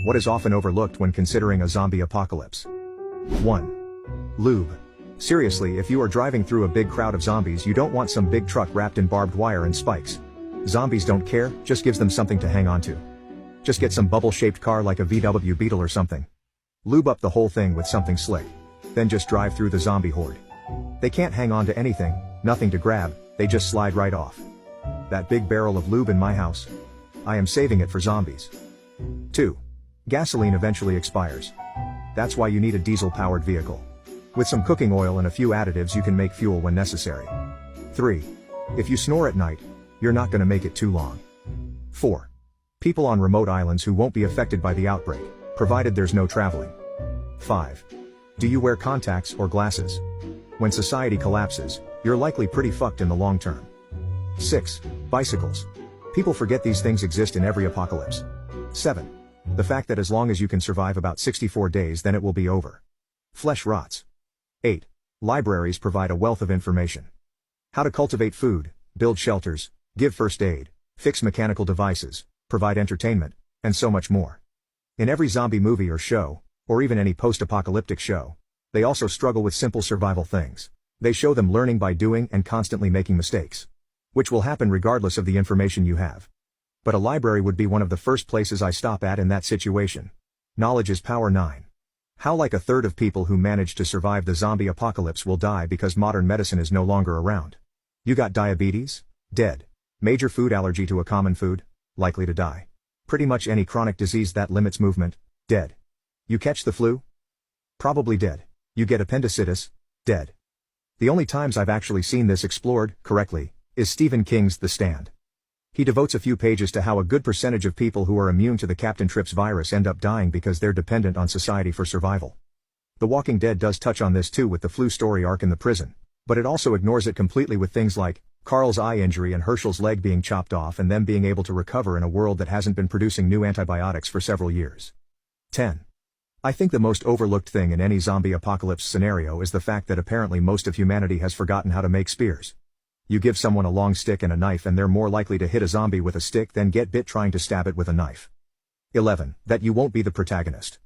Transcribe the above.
What is often overlooked when considering a zombie apocalypse? 1. Lube. Seriously, if you are driving through a big crowd of zombies, you don't want some big truck wrapped in barbed wire and spikes. Zombies don't care, just gives them something to hang on to. Just get some bubble-shaped car like a VW Beetle or something. Lube up the whole thing with something slick. Then just drive through the zombie horde. They can't hang on to anything, nothing to grab, they just slide right off. That big barrel of lube in my house. I am saving it for zombies. 2. Gasoline eventually expires. That's why you need a diesel-powered vehicle. With some cooking oil and a few additives you can make fuel when necessary. 3. If you snore at night, you're not gonna make it too long. 4. People on remote islands who won't be affected by the outbreak, provided there's no traveling. 5. Do you wear contacts or glasses? When society collapses, you're likely pretty fucked in the long term. 6. Bicycles. People forget these things exist in every apocalypse. 7. The fact that as long as you can survive about 64 days, then it will be over. Flesh rots. 8. Libraries provide a wealth of information. How to cultivate food, build shelters, give first aid, fix mechanical devices, provide entertainment, and so much more. In every zombie movie or show, or even any post-apocalyptic show, they also struggle with simple survival things. They show them learning by doing and constantly making mistakes. Which will happen regardless of the information you have. But a library would be one of the first places I stop at in that situation. Knowledge is power. 9. How like a third of people who manage to survive the zombie apocalypse will die because modern medicine is no longer around. You got diabetes? Dead. Major food allergy to a common food? Likely to die. Pretty much any chronic disease that limits movement? Dead. You catch the flu? Probably dead. You get appendicitis? Dead. The only times I've actually seen this explored, correctly, is Stephen King's The Stand. He devotes a few pages to how a good percentage of people who are immune to the Captain Trips virus end up dying because they're dependent on society for survival. The Walking Dead does touch on this too with the flu story arc in the prison, but it also ignores it completely with things like Carl's eye injury and Herschel's leg being chopped off and them being able to recover in a world that hasn't been producing new antibiotics for several years. 10. I think the most overlooked thing in any zombie apocalypse scenario is the fact that apparently most of humanity has forgotten how to make spears. You give someone a long stick and a knife and they're more likely to hit a zombie with a stick than get bit trying to stab it with a knife. 11. That you won't be the protagonist.